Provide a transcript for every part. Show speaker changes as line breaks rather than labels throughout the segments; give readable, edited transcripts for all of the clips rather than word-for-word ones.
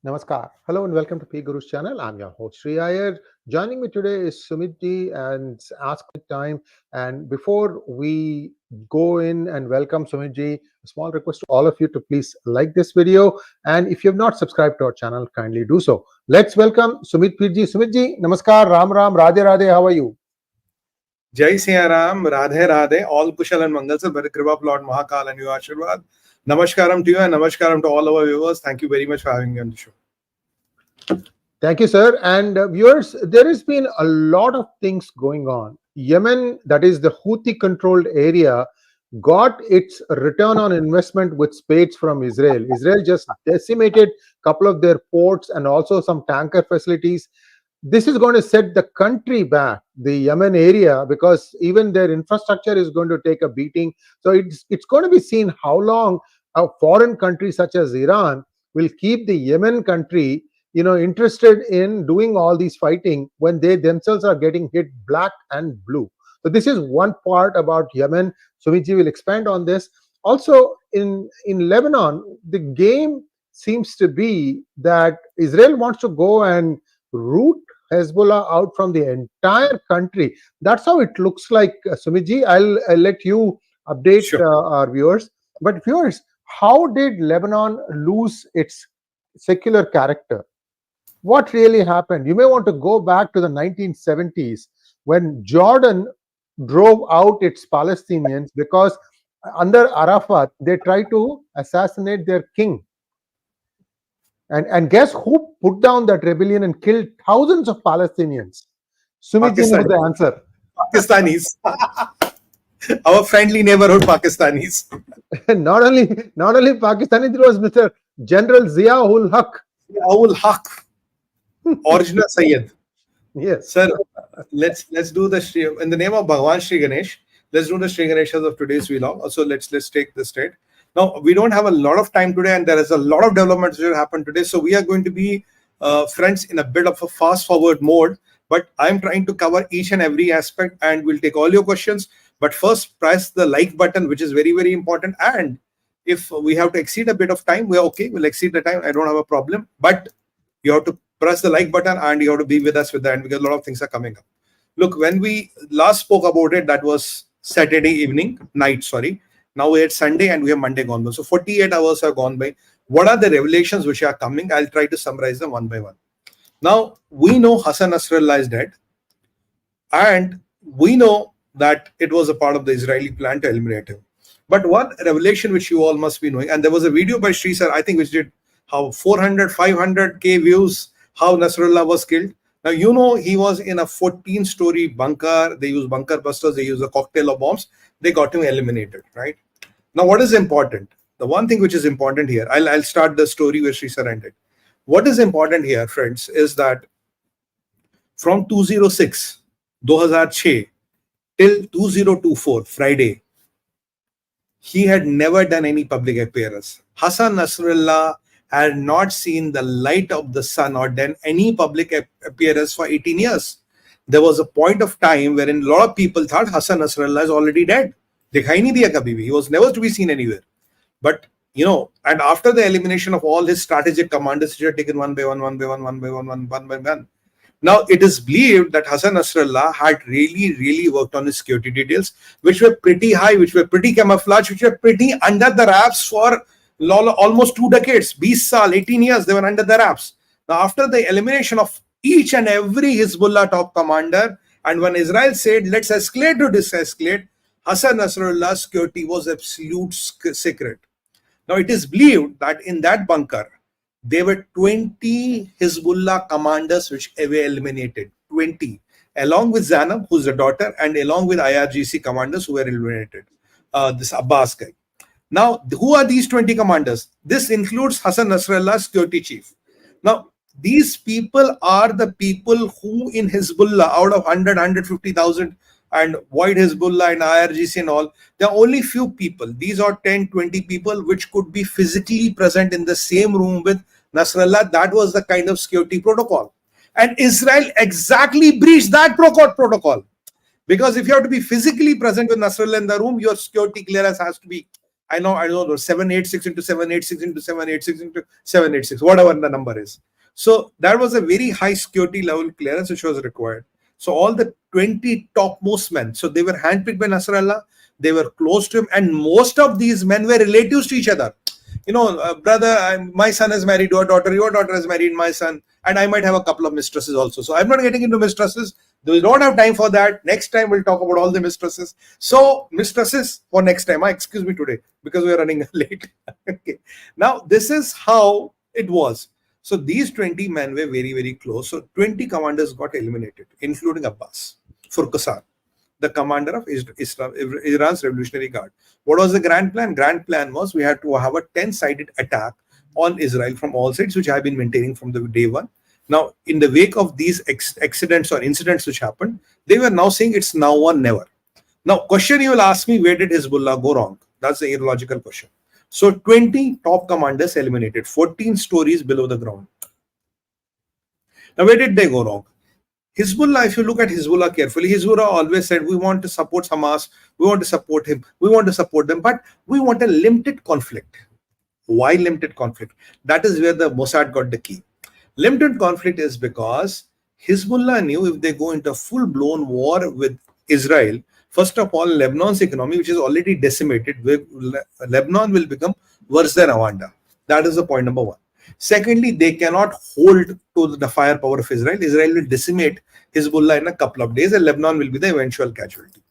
Namaskar. Hello and welcome to PGurus channel. I'm your host Sree Iyer. Joining me today is Sumit and Ask Time. And before we go in and welcome Sumit, a small request to all of you to please like this video. And if you have not subscribed to our channel, kindly do so. Let's welcome Sumit Pirji. Sumit Namaskar, Ram Ram, Radhe Radhe. How are you?
Jai Siya Ram, Radhe Radhe, all Kushal and Mangal sir, very Kripa Lord Mahakal and your Ashirwad. Namaskaram to you and namaskaram to all our viewers. Thank you very much for having me on the show.
Thank you, sir. And viewers, there has been a lot of things going on. Yemen, that is the Houthi-controlled area, got its return on investment with spades from Israel. Israel just decimated a couple of their ports and also some tanker facilities. This is going to set the country back, the Yemen area, because even their infrastructure is going to take a beating. So it's going to be seen how long a foreign country such as Iran will keep the Yemen country interested in doing all these fighting when they themselves are getting hit black and blue. So this is one part about Yemen. Sumit will expand on this. Also in Lebanon, the game seems to be that Israel wants to go and root Hezbollah out from the entire country. That's how it looks like. Sumit, I'll let you update our viewers. But viewers, how did Lebanon lose its secular character? What really happened? You may want to go back to the 1970s when Jordan drove out its Palestinians because under Arafat, they tried to assassinate their king. And guess who put down that rebellion and killed thousands of Palestinians? Sumit knows the answer.
Pakistanis. Our friendly neighborhood Pakistanis.
not only Pakistani, there was Mr. General 𝗤𝙗𝙗𝘄𝘆.
Original Sayyid.
Yes.
Sir, let's do the in the name of Bhagwan Sree Ganesh. Let's do the Sree Ganeshas of today's vlog. Also, let's take this straight. Now, we don't have a lot of time today, and there is a lot of developments which will happen today. So we are going to be friends in a bit of a fast forward mode. But I'm trying to cover each and every aspect, and we'll take all your questions. But first, press the like button, which is very, very important. And if we have to exceed a bit of time, we're okay. We'll exceed the time. I don't have a problem. But you have to press the like button and you have to be with us with the end because a lot of things are coming up. Look, when we last spoke about it, that was Saturday night, sorry. Now we had Sunday and we have Monday gone by. So 48 hours have gone by. What are the revelations which are coming? I'll try to summarize them one by one. Now, we know Hassan Nasrallah is dead. And we know that it was a part of the Israeli plan to eliminate him. But one revelation which you all must be knowing, and there was a video by Sree sir, I think, which did how 400, 500K views, how Nasrallah was killed. Now, you know, he was in a 14-story bunker. They use bunker busters. They use a cocktail of bombs. They got him eliminated, right? Now, what is important? The one thing which is important here, I'll start the story where Sree sir ended. What is important here, friends, is that from 2006, 𝗤𝙗𝙤𝘆, till 2024, Friday, he had never done any public appearance. Hassan Nasrallah had not seen the light of the sun or done any public appearance for 18 years. There was a point of time wherein a lot of people thought Hassan Nasrallah is already dead. Dikhai nahi diya kabhi bhi. He was never to be seen anywhere. But, you know, and after the elimination of all his strategic commanders, which are taken one by one. Now, it is believed that Hassan Nasrallah had really worked on his security details, which were pretty high, which were pretty camouflage, which were pretty under the wraps for almost 2 decades. 20 saal, 18 years, they were under the wraps. Now, after the elimination of each and every Hezbollah top commander, and when Israel said, let's escalate to de-escalate, Hassan Nasrallah's security was absolute secret. Now, it is believed that in that bunker, there were 20 Hezbollah commanders which were eliminated. 20. Along with Zainab, who's the daughter, and along with IRGC commanders who were eliminated. This Abbas guy. Now, who are these 20 commanders? This includes Hassan Nasrallah's security chief. Now, these people are the people who in Hezbollah, out of 100, 150,000 and Void Hezbollah and IRGC and all, there are only few people. These are 10, 20 people which could be physically present in the same room with Nasrallah. That was the kind of security protocol. And Israel exactly breached that protocol. Because if you have to be physically present with Nasrallah in the room, your security clearance has to be I don't know, 786 into 786 into 786 into 786, whatever the number is. So that was a very high security level clearance which was required. So all the 20 topmost men, so they were handpicked by Nasrallah, they were close to him, and most of these men were relatives to each other. Brother, my son has married your daughter has married my son, and I might have a couple of mistresses also. So I'm not getting into mistresses. We don't have time for that. Next time we'll talk about all the mistresses. So mistresses for next time. Excuse me today because we are running late. Okay. Now this is how it was. So these 20 men were very, very close. So 20 commanders got eliminated, including Abbas Furqasar, the commander of Iran's Revolutionary Guard. What was the grand plan? Grand plan was we had to have a 10-sided attack on Israel from all sides, which I have been maintaining from the day one. Now, in the wake of these accidents or incidents which happened, they were now saying it's now or never. Now, question you will ask me, where did Hezbollah go wrong? That's the illogical question. So 20 top commanders eliminated, 14 stories below the ground. Now, where did they go wrong? Hezbollah, if you look at Hezbollah carefully, Hezbollah always said, we want to support Hamas, we want to support him, we want to support them, but we want a limited conflict. Why limited conflict? That is where the Mossad got the key. Limited conflict is because Hezbollah knew if they go into full-blown war with Israel, first of all, Lebanon's economy, which is already decimated, Lebanon will become worse than Rwanda. That is the point number one. Secondly, they cannot hold to the firepower of Israel. Israel will decimate Hezbollah in a couple of days, and Lebanon will be the eventual casualty.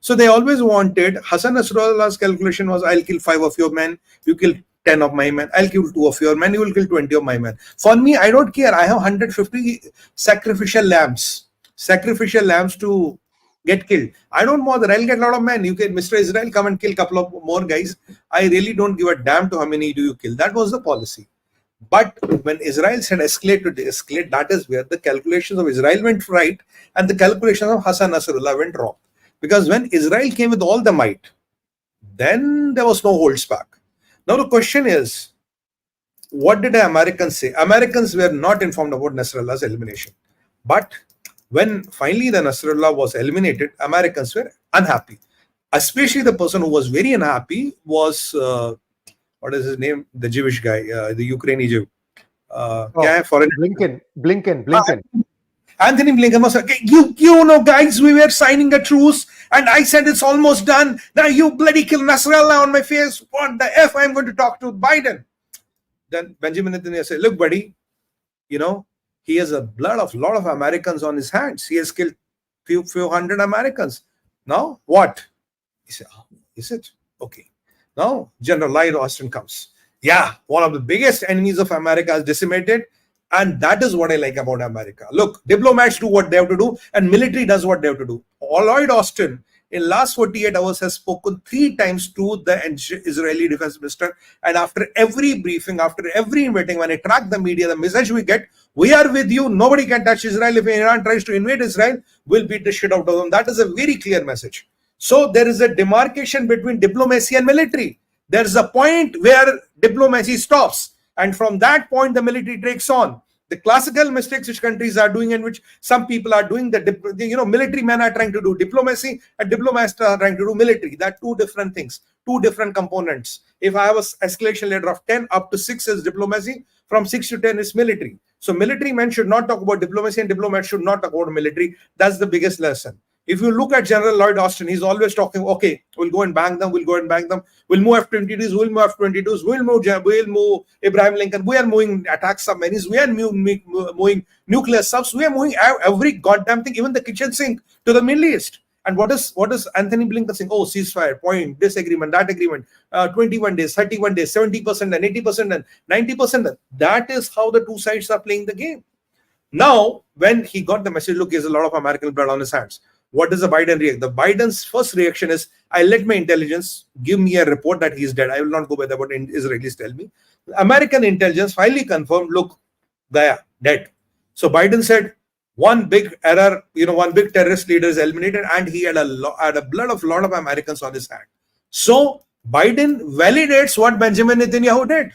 So they always wanted, Hassan Nasrallah's calculation was, I'll kill 5 of your men, you kill 10 of my men, I'll kill 2 of your men, you will kill 20 of my men. For me, I don't care. I have 150 sacrificial lambs to get killed. I don't bother. I'll get a lot of men. You can, Mr. Israel, come and kill a couple of more guys. I really don't give a damn to how many do you kill. That was the policy. But when Israel said escalate to de-escalate, that is where the calculations of Israel went right and the calculations of Hassan Nasrallah went wrong. Because when Israel came with all the might, then there was no holds back. Now the question is, what did the Americans say? Americans were not informed about Nasrallah's elimination. But when finally the Nasrallah was eliminated, Americans were unhappy. Especially the person who was very unhappy was, what is his name? The Jewish guy, the Ukrainian Jew.
Blinken.
Anthony Blinken was like, you know, guys, we were signing a truce, and I said it's almost done. Now you bloody kill Nasrallah on my face. What the F? I'm going to talk to Biden. Then Benjamin Netanyahu said, look, buddy, you know, he has a lot of Americans on his hands. He has killed few hundred Americans. Now what? He said, oh, is it? Okay. Now General Lloyd Austin comes. Yeah, one of the biggest enemies of America is decimated. And that is what I like about America. Look, diplomats do what they have to do and military does what they have to do. Lloyd Austin in last 48 hours has spoken 3 times to the Israeli defense minister. And after every briefing, after every meeting, when I track the media, the message we get, we are with you. Nobody can touch Israel. If Iran tries to invade Israel, we'll beat the shit out of them. That is a very clear message. So there is a demarcation between diplomacy and military. There is a point where diplomacy stops. And from that point, the military takes on. The classical mistakes which countries are doing and which some people are doing, military men are trying to do diplomacy and diplomats are trying to do military. That are 2 different things, 2 different components. If I have an escalation ladder of 10 up to 6 is diplomacy, from 6 to 10 is military. So military men should not talk about diplomacy and diplomats should not talk about military. That's the biggest lesson. If you look at General Lloyd Austin, he's always talking, okay, we'll go and bang them, we'll move F-22s, we'll move F-22s, we'll move Abraham Lincoln, we are moving attack submarines, we are moving nuclear subs, we are moving every goddamn thing, even the kitchen sink to the Middle East. And what is Anthony Blinken saying? Oh, ceasefire, point, this agreement, that agreement, 21 days, 31 days, 70% and 80% and 90%. That is how the 2 sides are playing the game. Now, when he got the message, look, he has a lot of American blood on his hands. What does the Biden react? The Biden's first reaction is, I let my intelligence give me a report that he's dead. I will not go by what Israelis tell me. American intelligence finally confirmed, look, gaya, dead. So Biden said, one big error, one big terrorist leader is eliminated and he had a blood of a lot of Americans on his hand. So Biden validates what Benjamin Netanyahu did.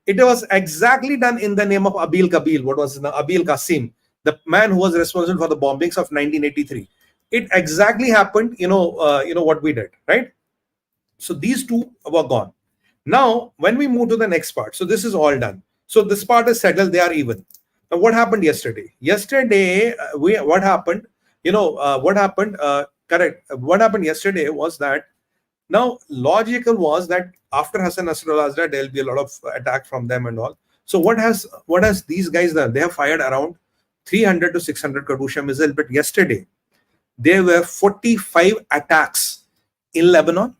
It was exactly done in the name of 𝗣𝗃𝗄𝗃. What was Abil Qasim, the man who was responsible for the bombings of 1983. It exactly happened, what we did, right? So these two were gone. Now, when we move to the next part, so this is all done. So this part is settled, they are even. Now, what happened yesterday? Yesterday, what happened? What happened? Correct. What happened yesterday was that now logical was that after Hassan Nasrallah's death, there will be a lot of attack from them and all. So what has these guys done? They have fired around 300 to 600 Katyusha missiles, but yesterday there were 45 attacks in Lebanon.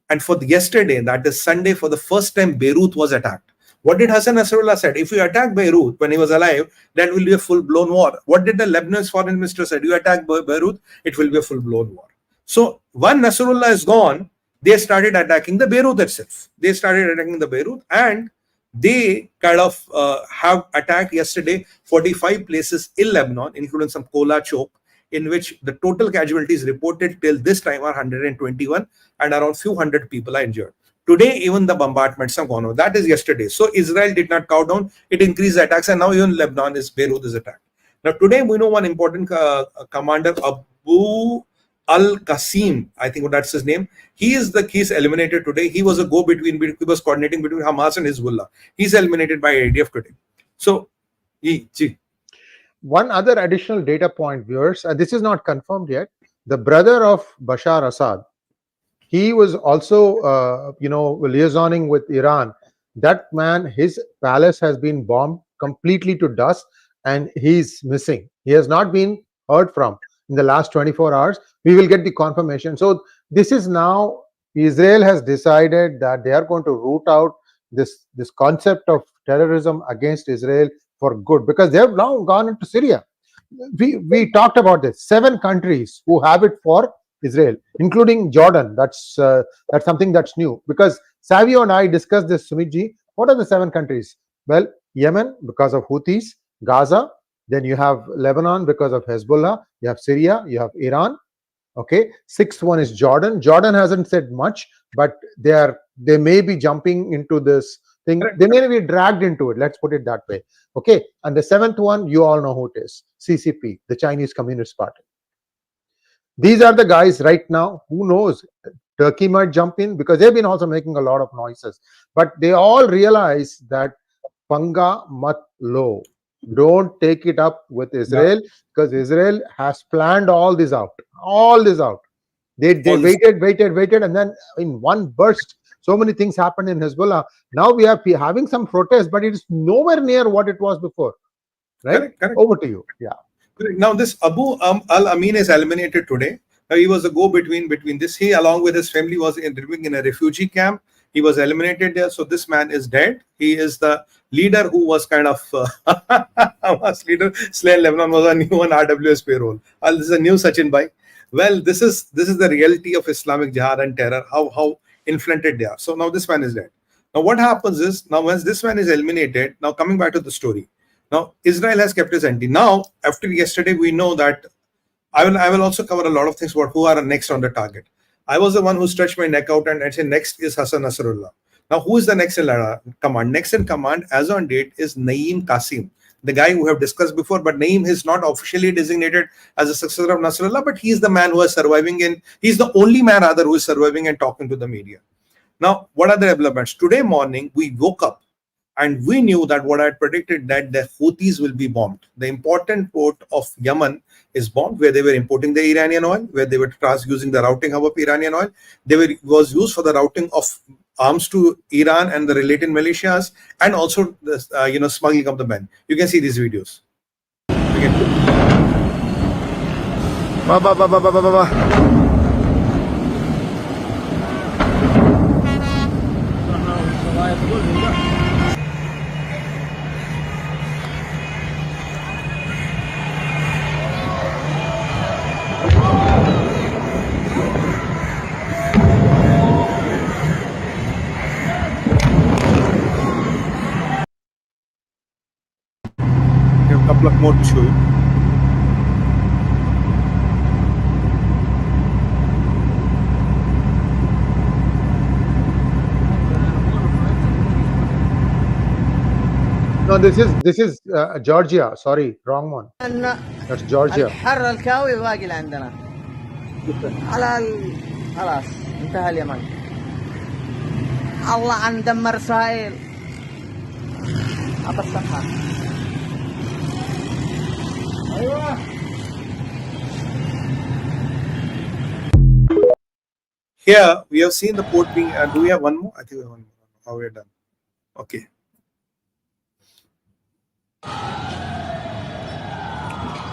And for yesterday, that is Sunday, for the first time, Beirut was attacked. What did Hassan Nasrallah said? If you attack Beirut when he was alive, that will be a full-blown war. What did the Lebanese foreign minister said? You attack Beirut, it will be a full-blown war. So when Nasrallah is gone, they started attacking the Beirut itself. They started attacking the Beirut, and they kind of have attacked yesterday 45 places in Lebanon, including some Kola choke, in which the total casualties reported till this time are 121, and around few hundred people are injured. Today, even the bombardments have gone on. That is yesterday. So Israel did not cow down. It increased attacks, and now even Lebanon Beirut is attacked. Now today, we know one important commander, Abu al-Qasim, I think that's his name. He's eliminated today. He was a go-between. He was coordinating between Hamas and Hezbollah. He's eliminated by IDF today. So,
one other additional data point, viewers, this is not confirmed yet. The brother of Bashar Assad, he was also, liaisoning with Iran. That man, his palace has been bombed completely to dust, and he's missing. He has not been heard from in the last 24 hours. We will get the confirmation. So this is now, Israel has decided that they are going to root out this concept of terrorism against Israel for good, because they have now gone into Syria. We talked about this. 7 countries who have it for Israel, including Jordan. That's something that's new, because Savio and I discussed this, Sumitji. What are the 7 countries? Well, Yemen because of Houthis, Gaza, then you have Lebanon because of Hezbollah, you have Syria, you have Iran. Okay, 6th one is Jordan. Jordan hasn't said much, but they may be jumping into this thing. They may be dragged into it. Let's put it that way. Okay, and the 7th one, you all know who it is: CCP, the Chinese Communist Party. These are the guys right now. Who knows? Turkey might jump in, because they've been also making a lot of noises. But they all realize that panga mat lo. Don't take it up with Israel, because Israel has planned all this out. They waited, and then in one burst, so many things happened in Hezbollah. Now we are having some protests, but it is nowhere near what it was before. Right? Correct. Over to you. Yeah.
Now this Abu al-Amin is eliminated today. Now he was a go-between between this. He, along with his family, was living in a refugee camp. He was eliminated there. So this man is dead. He is the leader who was kind of Hamas leader. Slain Lebanon was a new on RWS payroll. This is a new Sachin Bhai. Well, this is the reality of Islamic jihad and terror. How inflated they are. So now this man is dead. Now what happens is, now once this man is eliminated, now coming back to the story. Now Israel has kept his empty. Now after yesterday, we know that I will also cover a lot of things about who are next on the target. I was the one who stretched my neck out and said next is Hassan Nasrallah. Now who is the next in command? Next in command as on date is Naeem Qasim, the guy who we have discussed before. But Naeem is not officially designated as a successor of Nasrallah, but he is the man who is surviving, and he's the only man rather who is surviving and talking to the media. Now what are the developments? Today morning we woke up and we knew that what I had predicted, that the Houthis will be bombed. The important port of Yemen is bombed, where they were importing the Iranian oil, where they were using the routing hub of Iranian oil. Was used for the routing of arms to Iran and the related militias, and also the smuggling of the men. You can see these videos. A couple of more to show you.
No, this is Georgia. Sorry, wrong one. That's Georgia.
الحر الكاوي باقي عندنا. خلاص انتهى اليمن. الله عن دمر إسرائيل. أبصرها. أيوة.
Here we have seen the port being. Do we have one more? I think we have one more. How we are done? Okay.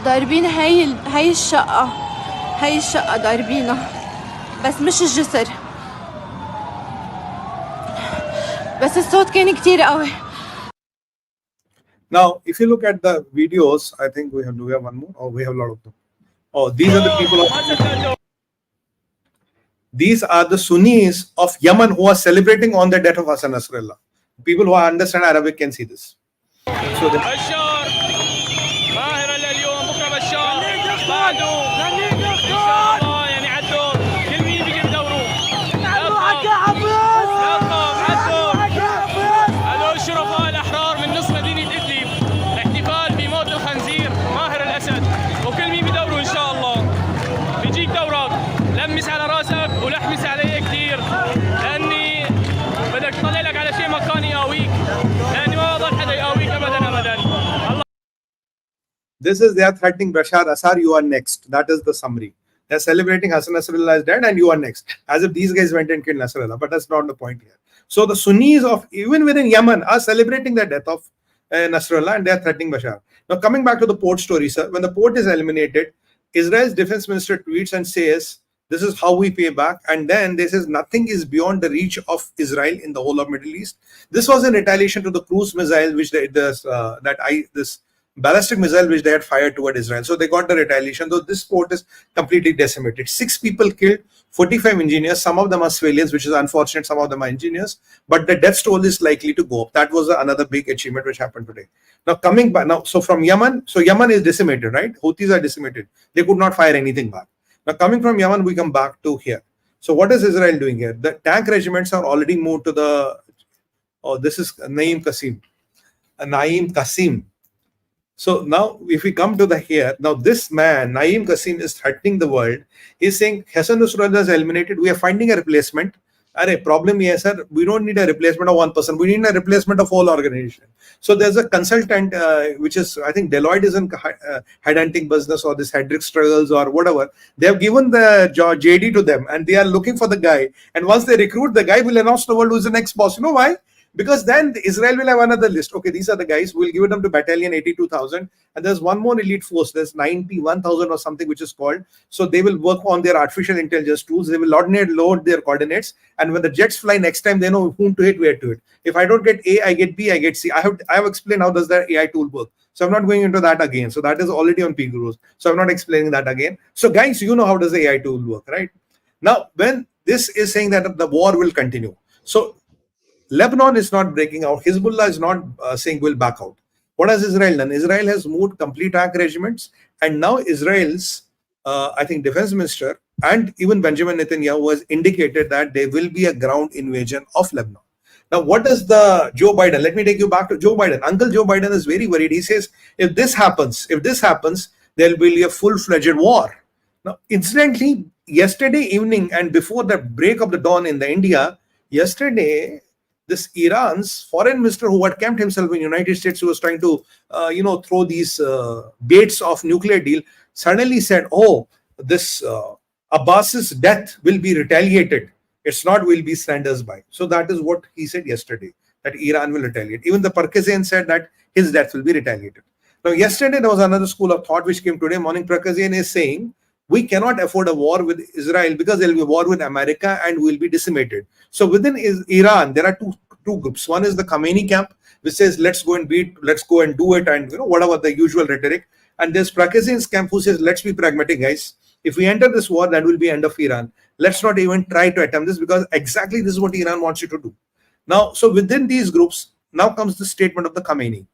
ضاربين هاي الشقة ضاربينها بس مش الجسر بس الصوت كان كتير قوي.
Now, if you look at the videos, I think we have. Do we have one more? Oh, we have a lot of them. Oh, these are the people. These are the Sunnis of Yemen who are celebrating on the death of Hassan Nasrallah. People who understand Arabic can see this. So this is, they are threatening Bashar Assad, you are next. That is the summary. They are celebrating Hassan Nasrallah is dead and you are next. As if these guys went and killed Nasrallah. But that's not the point here. So the Sunnis of, even within Yemen, are celebrating the death of Nasrallah and they are threatening Bashar. Now coming back to the port story, sir. When the port is eliminated, Israel's defense minister tweets and says, this is how we pay back. And then they says nothing is beyond the reach of Israel in the whole of Middle East. This was in retaliation to the cruise missile which this ballistic missile which they had fired toward Israel. So they got the retaliation, though this port is completely decimated. 6 people killed, 45 engineers. Some of them are civilians, which is unfortunate. Some of them are engineers. But the death toll is likely to go up. That was another big achievement which happened today. Now coming back, so from Yemen, so Yemen is decimated, right? Houthis are decimated. They could not fire anything back. Now coming from Yemen, we come back to here. So what is Israel doing here? The tank regiments are already moved to the, this is 𝗚𝗎𝘃𝗎𝘃. 𝗚𝗎𝘃𝗎𝘃. So now if we come to the here, now this man, 𝗚𝗎𝘃𝗎𝘃 is threatening the world. He's saying Hassan Nasrallah is eliminated. We are finding a replacement. Problem here, sir, we don't need a replacement of one person. We need a replacement of whole organization. So there's a consultant, which is, I think Deloitte is in headhunting business or this Hedrick struggles or whatever. They have given the JD to them and they are looking for the guy. And once they recruit, the guy will announce to the world who's the next boss. You know why? Because then Israel will have another list. Okay, these are the guys. We'll give them to battalion 82,000. And there's one more elite force. There's 91,000 or something which is called. So they will work on their artificial intelligence tools. They will load their coordinates. And when the jets fly next time, they know whom to hit, where to hit. If I don't get A, I get B, I get C. I have explained how does the AI tool work. So I'm not going into that again. So that is already on PGurus. So I'm not explaining that again. So guys, you know how does the AI tool work, right? Now, when this is saying that the war will continue. So Lebanon is not breaking out. Hezbollah is not saying we'll back out. What has Israel done? Israel has moved complete tank regiments, and now Israel's, I think, defense minister and even Benjamin Netanyahu has indicated that there will be a ground invasion of Lebanon. Now, what does the Joe Biden? Let me take you back to Joe Biden. Uncle Joe Biden is very worried. He says, if this happens, there will be a full-fledged war. Now, incidentally, yesterday evening and before the break of the dawn in the India, yesterday, this Iran's foreign minister who had camped himself in the United States, who was trying to, throw these baits of nuclear deal, suddenly said, oh, this Abbas's death will be retaliated. It's not will be standers by. So that is what he said yesterday, that Iran will retaliate. Even the 𝗏𝗃𝗍𝗍 said that his death will be retaliated. Now, yesterday there was another school of thought which came today morning. 𝗏𝗃𝗍𝗍 is saying, we cannot afford a war with Israel because there will be a war with America and will be decimated. So within Iran, there are two groups. One is the Khamenei camp, which says, let's go and do it, and whatever the usual rhetoric. And there's 𝗏𝗃𝗍𝗍's camp who says, let's be pragmatic, guys. If we enter this war, that will be end of Iran. Let's not even try to attempt this because exactly this is what Iran wants you to do. Now, so within these groups, now comes the statement of the Khamenei.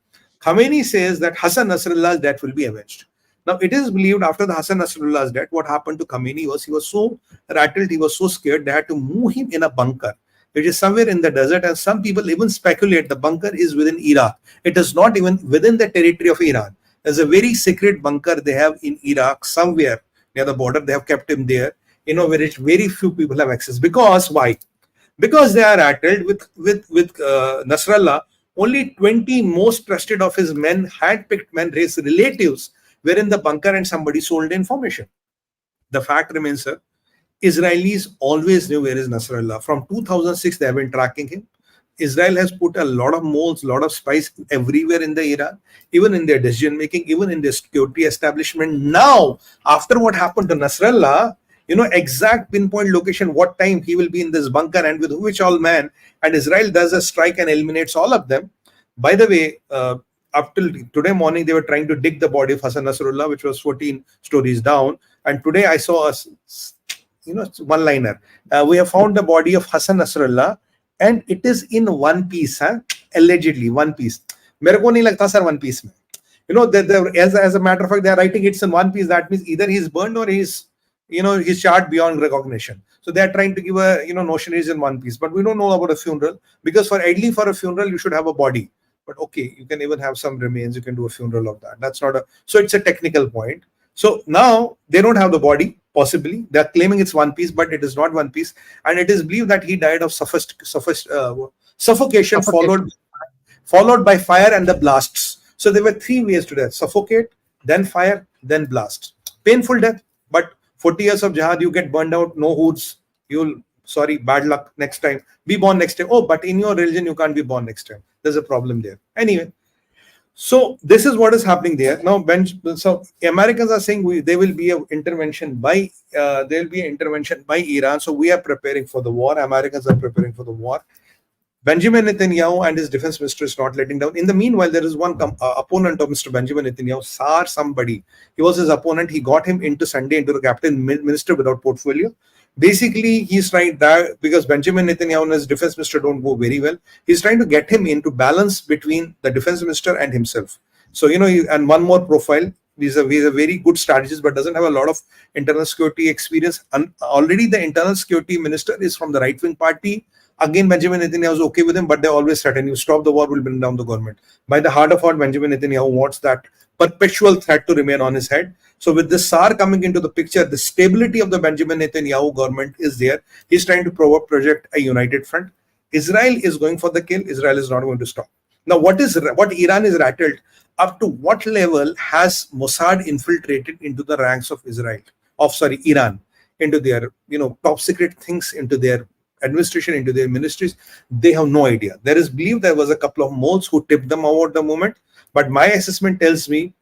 Khamenei says that Hassan Nasrallah's death will be avenged. Now, it is believed after the Hassan Nasrallah's death, what happened to Khamenei was he was so rattled, he was so scared, they had to move him in a bunker. It is somewhere in the desert, and some people even speculate the bunker is within Iraq. It is not even within the territory of Iran. There's a very secret bunker they have in Iraq, somewhere near the border. They have kept him there, where very few people have access. Because why? because they are rattled with Nasrallah. Only 20 most trusted of his men, hand-picked men, his relatives, were in the bunker, and somebody sold information. The fact remains, sir, Israelis always knew where is Nasrallah. From 2006, they have been tracking him. Israel has put a lot of moles, a lot of spies everywhere in the Iran, even in their decision making, even in their security establishment. Now, after what happened to Nasrallah, exact pinpoint location, what time he will be in this bunker and with which all man, and Israel does a strike and eliminates all of them. By the way, up till today morning, they were trying to dig the body of Hassan Nasrallah, which was 14 stories down. And today I saw a one-liner. We have found the body of Hassan Nasrallah, and it is in one piece, allegedly one piece. मेरे को नहीं लगता sir one piece में. As a matter of fact, they are writing it's in one piece. That means either he's burned or he's charred beyond recognition. So they are trying to give a notion is in one piece. But we don't know about a funeral, because for a funeral you should have a body. But okay, you can even have some remains. You can do a funeral of that. That's not a. So it's a technical point. So now they don't have the body. Possibly they are claiming it's one piece, but it is not one piece, and it is believed that he died of suffocation followed by fire and the blasts. So there were 3 ways to death: suffocate, then fire, then blast. Painful death, but 40 years of jihad, you get burned out, no hoods. Bad luck next time. Be born next time. Oh, but in your religion you can't be born next time. There's a problem there. Anyway. So this is what is happening there now. So Americans are saying there will be an intervention by Iran. So we are preparing for the war. Americans are preparing for the war. Benjamin Netanyahu and his defense minister is not letting down. In the meanwhile, there is one opponent of Mr. Benjamin Netanyahu, Sar somebody. He was his opponent. He got him into Sunday into the cabinet minister without portfolio. Basically, he's trying that because Benjamin Netanyahu and his defense minister don't go very well. He's trying to get him into balance between the defense minister and himself. So, and one more profile. He's a very good strategist, but doesn't have a lot of internal security experience. And already the internal security minister is from the right-wing party. Again, Benjamin Netanyahu is okay with him, but they always threaten you stop the war, will bring down the government. By the heart of heart, Benjamin Netanyahu wants that perpetual threat to remain on his head. So with this SAR coming into the picture, the stability of the Benjamin Netanyahu government is there. He's trying to project a united front. Israel is going for the kill. Israel is not going to stop. Now, what Iran is rattled, up to what level has Mossad infiltrated into the ranks of Iran, into their top secret things, into their administration, into their ministries? They have no idea. There is belief there was a couple of moles who tipped them over at the moment, but my assessment tells me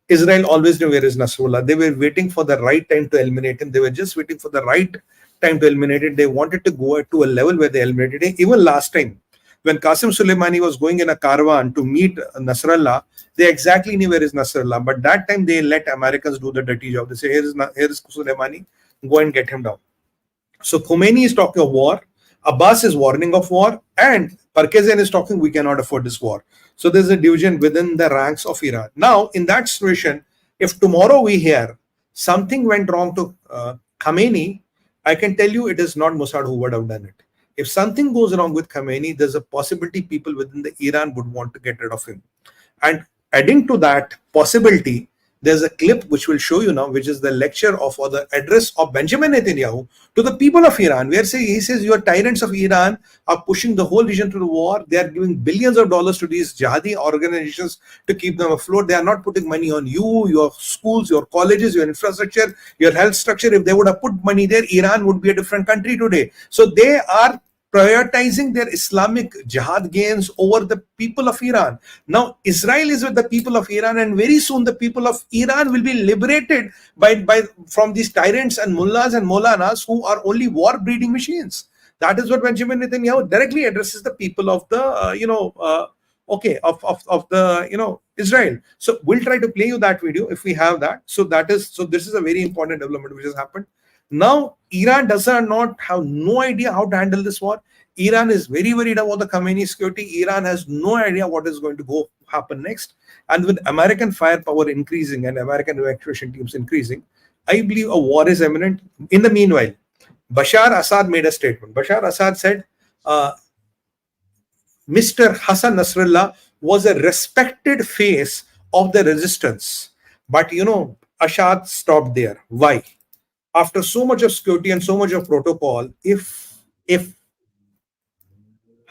Israel always knew where is Nasrallah. They were waiting for the right time to eliminate him. They were just waiting for the right time to eliminate it. They wanted to go to a level where they eliminated him. Even last time, when Qasem Soleimani was going in a caravan to meet Nasrallah, they exactly knew where is Nasrallah. But that time they let Americans do the dirty job. They say, here is Soleimani, go and get him down. So Khomeini is talking of war, Abbas is warning of war, and Parkezan is talking, we cannot afford this war. So there's a division within the ranks of Iran. Now, in that situation, if tomorrow we hear something went wrong to Khomeini, I can tell you it is not Mossad who would have done it. If something goes wrong with Khomeini, there's a possibility people within the Iran would want to get rid of him. And adding to that possibility, there's a clip which will show you now, which is the lecture or the address of Benjamin Netanyahu to the people of Iran, where he says, your tyrants of Iran are pushing the whole region to the war. They are giving billions of dollars to these jihadi organizations to keep them afloat. They are not putting money on you, your schools, your colleges, your infrastructure, your health structure. If they would have put money there, Iran would be a different country today. So they are prioritizing their Islamic jihad gains over the people of Iran. Now, Israel is with the people of Iran, and very soon the people of Iran will be liberated from these tyrants and mullahs and maulanas who are only war-breeding machines. That is what Benjamin Netanyahu directly addresses the people of the, Israel. So we'll try to play you that video if we have that. So this is a very important development which has happened. Now, Iran does not have no idea how to handle this war. Iran is very worried about the Khomeini security. Iran has no idea what is going to happen next. And with American firepower increasing and American evacuation teams increasing, I believe a war is imminent. In the meanwhile, Bashar Assad made a statement. Bashar Assad said, Mr. Hassan Nasrallah was a respected face of the resistance. But Assad stopped there. Why? After so much of security and so much of protocol, if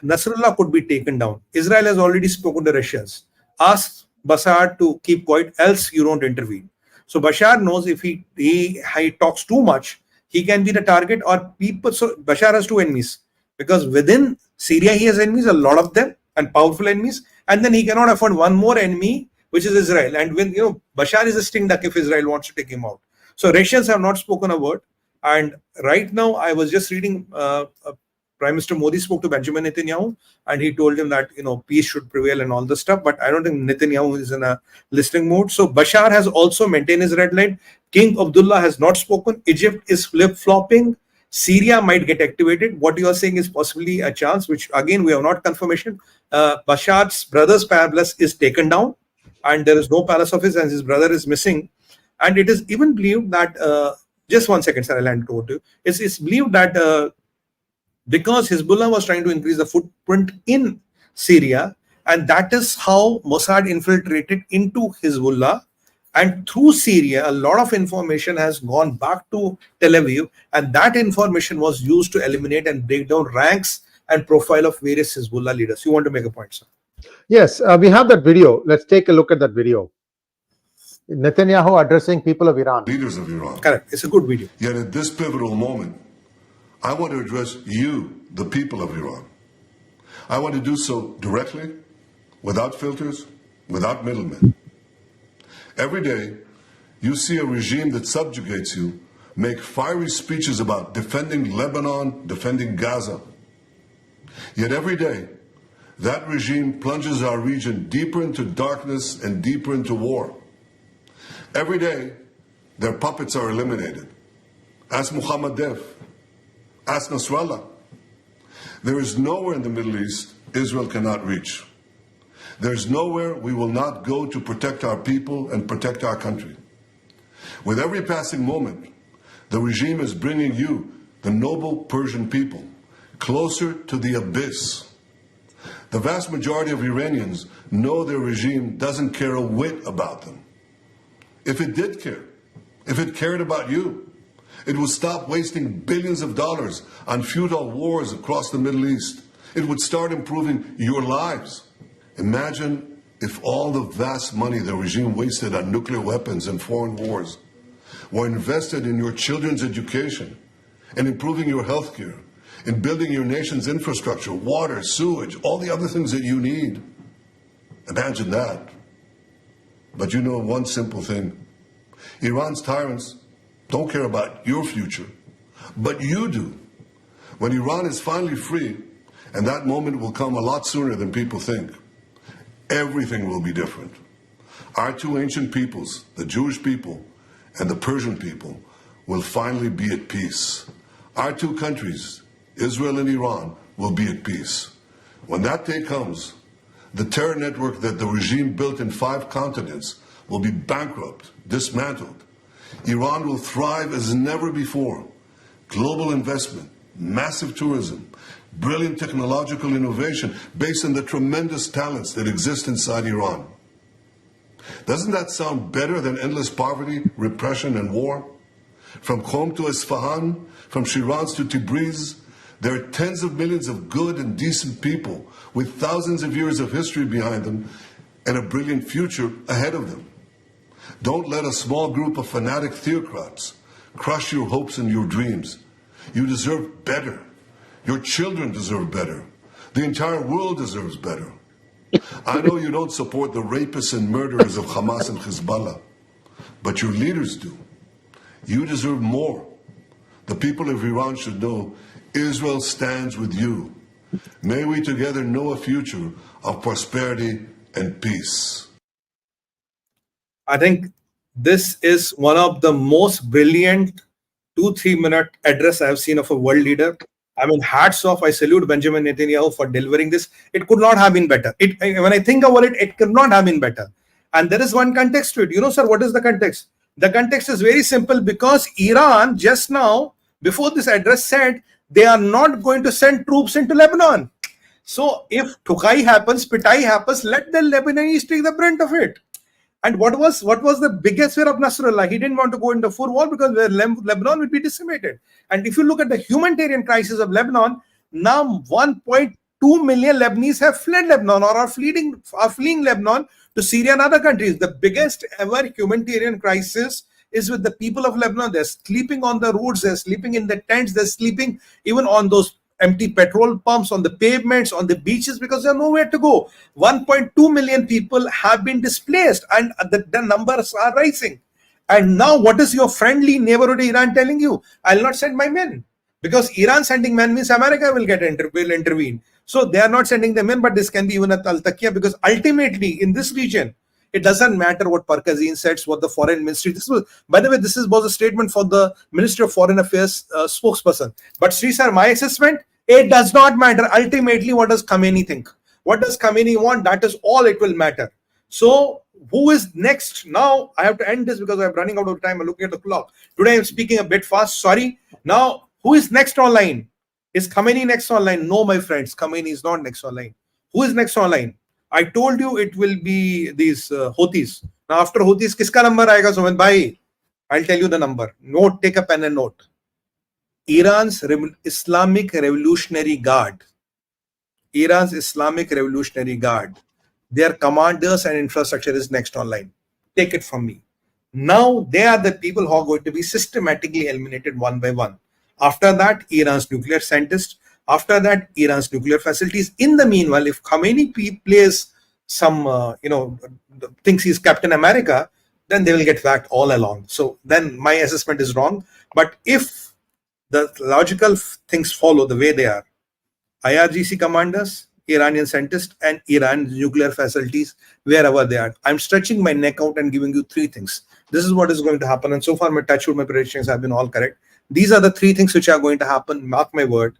Nasrallah could be taken down. Israel has already spoken to Russians. Ask Bashar to keep quiet, else you don't intervene. So Bashar knows if he talks too much, he can be the target or people. So Bashar has two enemies, because within Syria he has enemies, a lot of them, and powerful enemies, and then he cannot afford one more enemy, which is Israel. And when Bashar is a sting duck if Israel wants to take him out. So Russians have not spoken a word. And right now, I was just reading. Prime Minister Modi spoke to Benjamin Netanyahu, and he told him that peace should prevail and all this stuff. But I don't think Netanyahu is in a listening mode. So Bashar has also maintained his red line. King Abdullah has not spoken. Egypt is flip-flopping. Syria might get activated. What you are saying is possibly a chance, which again we have not confirmation. Bashar's brother's palace is taken down, and there is no palace of his, and his brother is missing. And it is even believed that just 1 second, sir, I'll hand it over to you. It's believed that because Hezbollah was trying to increase the footprint in Syria, and that is how Mossad infiltrated into Hezbollah. And through Syria, a lot of information has gone back to Tel Aviv, and that information was used to eliminate and break down ranks and profile of various Hezbollah leaders. You want to make a point, sir?
Yes, we have that video. Let's take a look at that video. Netanyahu addressing people of Iran.
Leaders of Iran.
Correct. It's a good video.
Yet at this pivotal moment, I want to address you, the people of Iran. I want to do so directly, without filters, without middlemen. Every day, you see a regime that subjugates you make fiery speeches about defending Lebanon, defending Gaza. Yet every day, that regime plunges our region deeper into darkness and deeper into war. Every day, their puppets are eliminated. Ask 𝗤𝗓𝗄. Ask Nasrallah. There is nowhere in the Middle East Israel cannot reach. There is nowhere we will not go to protect our people and protect our country. With every passing moment, the regime is bringing you, the noble Persian people, closer to the abyss. The vast majority of Iranians know their regime doesn't care a whit about them. If it did care, if it cared about you, it would stop wasting billions of dollars on futile wars across the Middle East. It would start improving your lives. Imagine if all the vast money the regime wasted on nuclear weapons and foreign wars were invested in your children's education and improving your health care, in building your nation's infrastructure, water, sewage, all the other things that you need. Imagine that. But you know one simple thing. Iran's tyrants don't care about your future, but you do. When Iran is finally free, and that moment will come a lot sooner than people think, everything will be different. Our two ancient peoples, the Jewish people and the Persian people, will finally be at peace. Our two countries, Israel and Iran, will be at peace. When that day comes, the terror network that the regime built in 5 continents will be bankrupt, dismantled. Iran will thrive as never before. Global investment, massive tourism, brilliant technological innovation based on the tremendous talents that exist inside Iran. Doesn't that sound better than endless poverty, repression, and war? From Qom to Isfahan, from Shiraz to Tabriz, there are tens of millions of good and decent people with thousands of years of history behind them and a brilliant future ahead of them. Don't let a small group of fanatic theocrats crush your hopes and your dreams. You deserve better. Your children deserve better. The entire world deserves better. I know you don't support the rapists and murderers of Hamas and Hezbollah, but your leaders do. You deserve more. The people of Iran should know Israel stands with you. May we together know a future of prosperity and peace.
I think this is one of the most brilliant 2-3 minute address I have seen of a world leader. I mean, hats off. I salute Benjamin Netanyahu for delivering this. It could not have been better. When I think about it, it could not have been better. And there is one context to it. You know, sir, what is the context? The context is very simple, because Iran just now, before this address, said they are not going to send troops into Lebanon. So if 𝗒𝙗𝘗 happens, 𝗣𝗽𝗏 happens, let the Lebanese take the brunt of it. And what was the biggest fear of Nasrallah? He didn't want to go into full war because Lebanon would be decimated. And if you look at the humanitarian crisis of Lebanon, now 1.2 2 million Lebanese have fled Lebanon or are fleeing Lebanon to Syria and other countries. The biggest ever humanitarian crisis is with the people of Lebanon. They're sleeping on the roads, they're sleeping in the tents, they're sleeping even on those empty petrol pumps, on the pavements, on the beaches, because they have nowhere to go. 1.2 million people have been displaced, and the numbers are rising. And now what is your friendly neighborhood Iran telling you? I'll not send my men, because Iran sending men means America will intervene. So they are not sending them in, but this can be even at 𝗤𝙗𝘃, because ultimately in this region, it doesn't matter what 𝗤𝗃𝗍𝘆 says, what the foreign ministry. This was, by the way, this was a statement for the Ministry of Foreign Affairs spokesperson. But Sree sir, my assessment, it does not matter. Ultimately, what does Khamenei think? What does Khamenei want? That is all it will matter. So who is next? Now I have to end this because I'm running out of time. I'm looking at the clock. Today I'm speaking a bit fast. Sorry. Now, who is next online? Is Khamenei next online? No, my friends. Khamenei is not next online. Who is next online? I told you it will be these Houthis. Now, after Houthis, kiska number aayega, Somen bhai? I'll tell you the number. Note, take a pen and note. Iran's Islamic Revolutionary Guard. Iran's Islamic Revolutionary Guard. Their commanders and infrastructure is next online. Take it from me. Now, they are the people who are going to be systematically eliminated one by one. After that, Iran's nuclear scientists. After that, Iran's nuclear facilities. In the meanwhile, if Khamenei plays some, thinks he's Captain America, then they will get whacked all along. So then my assessment is wrong. But if the logical things follow the way they are, IRGC commanders, Iranian scientists, and Iran's nuclear facilities, wherever they are. I'm stretching my neck out and giving you three things. This is what is going to happen. And so far, my predictions have been all correct. These are the three things which are going to happen. Mark my word.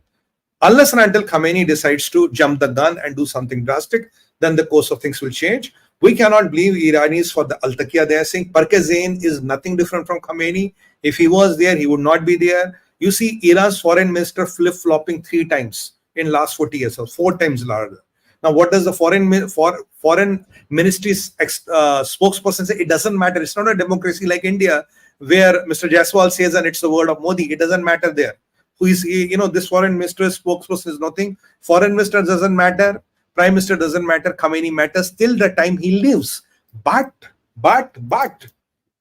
Unless and until Khamenei decides to jump the gun and do something drastic, then the course of things will change. We cannot believe Iranis for the 𝗤𝗃𝘃. They are saying 𝗤𝗃𝗍𝘆 is nothing different from Khamenei. If he was there, he would not be there. You see Iran's foreign minister flip-flopping 3 times in last 40 years, or 4 times larger. Now, what does the foreign ministry's spokesperson say? It doesn't matter. It's not a democracy like India, where Mr. Jaiswal says and it's the word of Modi. It doesn't matter there. Who is, this foreign minister's spokesperson is nothing. Foreign minister doesn't matter. Prime minister doesn't matter. Khamenei matters till the time he lives. But,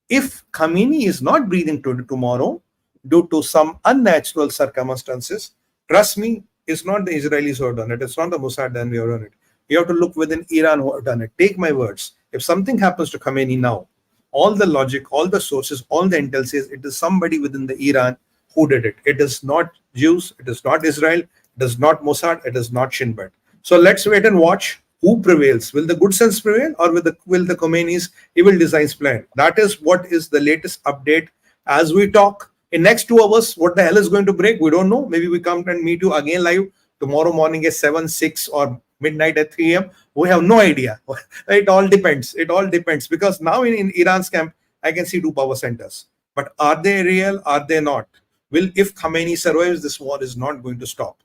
if Khamenei is not breathing tomorrow due to some unnatural circumstances, trust me, it's not the Israelis who have done it. It's not the Mossad who have done it. You have to look within Iran who have done it. Take my words. If something happens to Khamenei now, all the logic, all the sources, all the intel says it is somebody within the Iran who did it. It is not Jews, it is not Israel, it is not Mossad, it is not Shin Bet. So let's wait and watch who prevails. Will the good sense prevail, or will the Khomeinis evil designs plan? That is what is the latest update as we talk. In next 2 hours, what the hell is going to break? We don't know. Maybe we come and meet you again live tomorrow morning at 7, 6 or midnight at 3 a.m. We have no idea. It all depends. It all depends, because now in Iran's camp, I can see 2 power centers. But are they real? Are they not? If Khamenei survives, this war is not going to stop.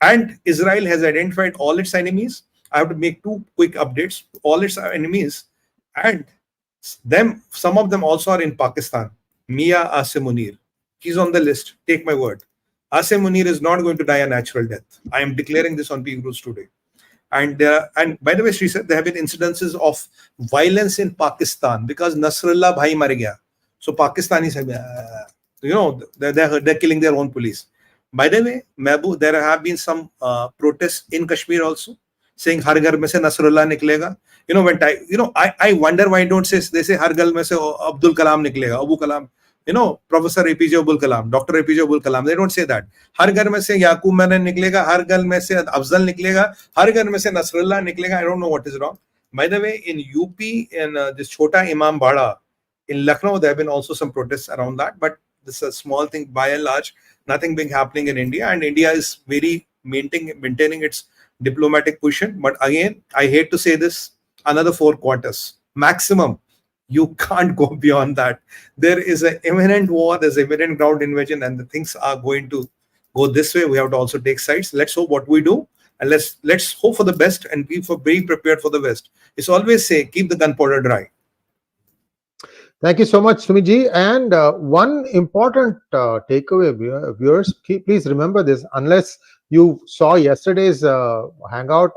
And Israel has identified all its enemies. I have to make 2 quick updates. All its enemies, and some of them also are in Pakistan. Mia Asim Munir, he's on the list. Take my word. Asim Munir is not going to die a natural death. I am declaring this on PGurus today. And by the way, Sree said there have been incidences of violence in Pakistan because Nasrallah bhai mar gaya. So Pakistanis have, they're killing their own police. By the way, Mehbooba, there have been some protests in Kashmir also, saying Har Ghar mein se Nasrallah niklega. I wonder why they say Har Ghar mein se Abdul Kalam niklega, Abu Kalam. Professor APJ Abdul Kalam, Dr. APJ Abdul Kalam, they don't say that. Har ghar mein se Yaqub Menon niklega, har ghar mein se Afzal niklega, har ghar mein se Nasrallah niklega. I don't know what is wrong. By the way, in UP, in this Chota Imam Bada, in Lucknow, there have been also some protests around that. But this is a small thing, by and large, nothing big happening in India. And India is very maintaining its diplomatic position. But again, I hate to say this, another 4 quarters maximum. You can't go beyond that. There is an imminent war, there's an imminent ground invasion, and the things are going to go this way. We have to also take sides. Let's hope what we do, and let's hope for the best and be prepared for the best. It's always say, keep the gunpowder dry.
Thank you so much, Sumiji. And one important takeaway, viewers, please remember this: unless You saw yesterday's hangout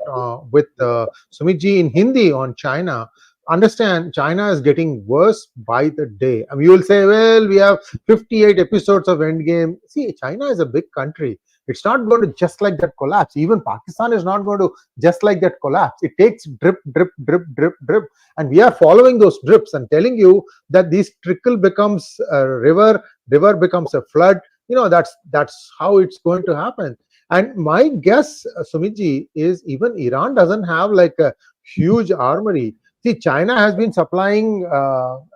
with Sumit ji in Hindi on China. Understand, China is getting worse by the day. I mean, you will say, well, we have 58 episodes of Endgame. See, China is a big country. It's not going to just like that collapse. Even Pakistan is not going to just like that collapse. It takes drip, drip, drip, drip, drip. And we are following those drips and telling you that this trickle becomes a river, river becomes a flood. That's how it's going to happen. And my guess, Sumit, is even Iran doesn't have like a huge armory. See, China has been supplying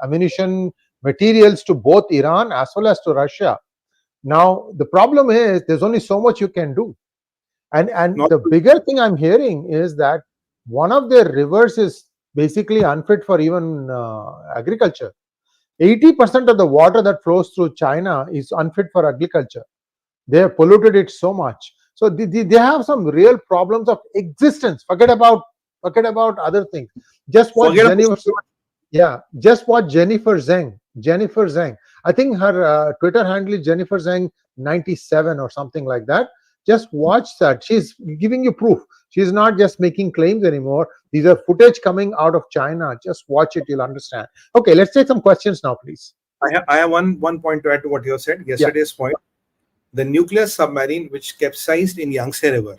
ammunition materials to both Iran as well as to Russia. Now, the problem is there's only so much you can do. And the bigger thing I'm hearing is that one of their rivers is basically unfit for even agriculture. 80% of the water that flows through China is unfit for agriculture. They have polluted it so much. So they have some real problems of existence. Forget about other things. Just watch Jennifer Zheng. I think her Twitter handle is Jennifer Zheng 97 or something like that. Just watch that. She's giving you proof. She's not just making claims anymore. These are footage coming out of China. Just watch it, you'll understand. Okay, let's take some questions now, please.
I have one point to add to what you said. Yesterday's point. The nuclear submarine which capsized in Yangtze River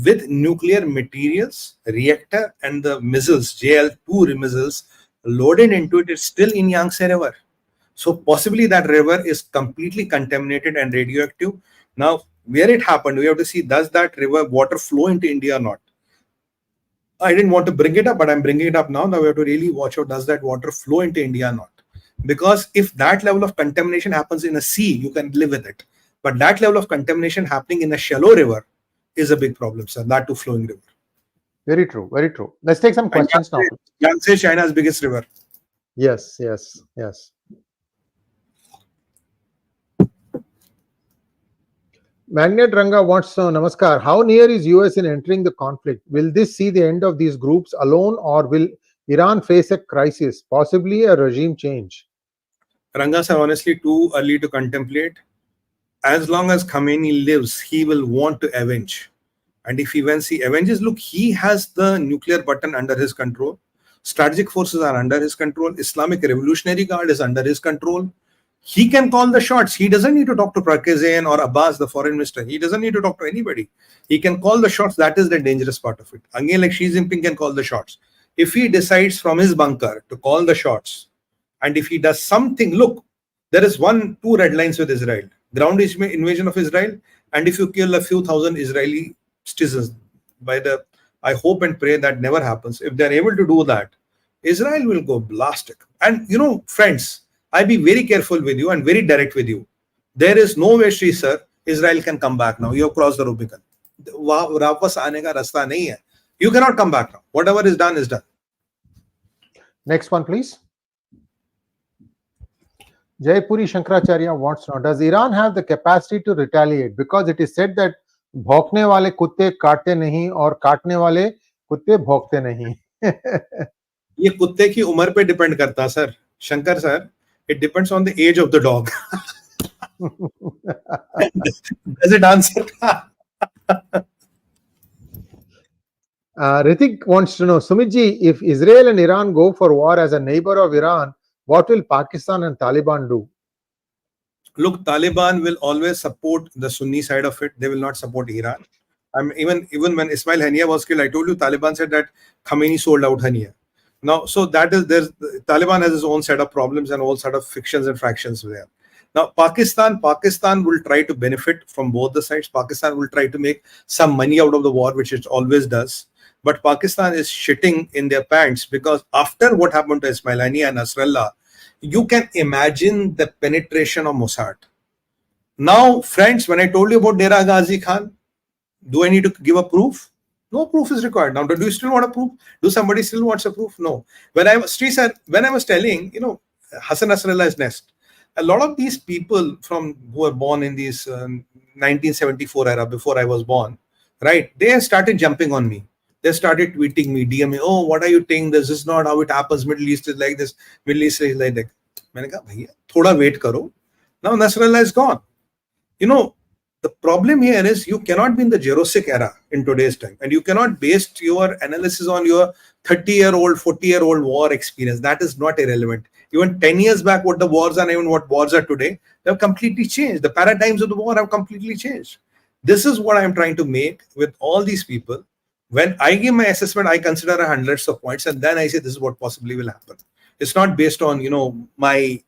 with nuclear materials, reactor, and the missiles, JL-2 missiles loaded into it is still in Yangtze River. So possibly that river is completely contaminated and radioactive. Now, where it happened, we have to see, does that river water flow into India or not? I didn't want to bring it up, but I'm bringing it up now. Now we have to really watch out, does that water flow into India or not? Because if that level of contamination happens in a sea, you can live with it. But that level of contamination happening in a shallow river is a big problem, sir. That too flowing river.
Very true. Very true. Let's take some questions now.
Yangtze is China's biggest river.
Yes. Magnet Ranga wants to know, Namaskar, how near is US in entering the conflict? Will this see the end of these groups alone, or will Iran face a crisis, possibly a regime change?
Ranga sir, honestly, too early to contemplate. As long as Khamenei lives, he will want to avenge. And if once he avenges, look, he has the nuclear button under his control. Strategic forces are under his control. Islamic Revolutionary Guard is under his control. He can call the shots. He doesn't need to talk to Prakazan or Abbas, the foreign minister. He doesn't need to talk to anybody. He can call the shots. That is the dangerous part of it. Again, like Xi Jinping can call the shots. If he decides from his bunker to call the shots, and if he does something, look, there is two red lines with Israel. Ground invasion of Israel, and if you kill a few thousand Israeli citizens, I hope and pray that never happens. If they're able to do that, Israel will go ballistic. And friends, I be very careful with you and very direct with you. There is no way, Sri sir, Israel can come back now. You have crossed the Rubicon. Wapas aane ka rasta nahi hai. You cannot come back now. Whatever is done is done.
Next one, please. Jaipuri Shankaracharya wants to know, does Iran have the capacity to retaliate? Because it is said that भौंकने वाले कुत्ते काटते नहीं और काटने वाले कुत्ते भौंकते नहीं.
ये कुत्ते की उम्र पे डिपेंड करता है sir. Shankar sir, it depends on the age of the dog. Does it answer?
Ritik wants to know, Sumitji, if Israel and Iran go for war as a neighbor of Iran, what will Pakistan and Taliban do?
Look, Taliban will always support the Sunni side of it. They will not support Iran. Even when Ismail Haniyeh was killed, I told you Taliban said that Khamenei sold out Haniyeh. Now, so Taliban has its own set of problems and all set of fictions and fractions there. Now, Pakistan will try to benefit from both the sides. Pakistan will try to make some money out of the war, which it always does. But Pakistan is shitting in their pants because after what happened to Ismail Haniyeh and Nasrallah, you can imagine the penetration of Mossad. Now, friends, when I told you about Dera Ghazi Khan, do I need to give a proof? No proof is required. Now, do you still want a proof? Do somebody still wants a proof? No. When I was telling, Hassan Nasrallah's nest, a lot of these people who were born in these 1974 era, before I was born, right? They started jumping on me. They started tweeting me, DMing, oh, what are you saying? This is not how it happens. Middle East is like this. Middle East is like that. मैंने कहा भैया थोड़ा wait करो. Now Nasrallah is gone. The problem here is you cannot be in the Jurassic era in today's time, and you cannot base your analysis on your 30-year-old, 40-year-old war experience. That is not irrelevant. Even 10 years back, what the wars are and even what wars are today, they have completely changed. The paradigms of the war have completely changed. This is what I'm trying to make with all these people. When I give my assessment, I consider hundreds of points, and then I say this is what possibly will happen. It's not based on my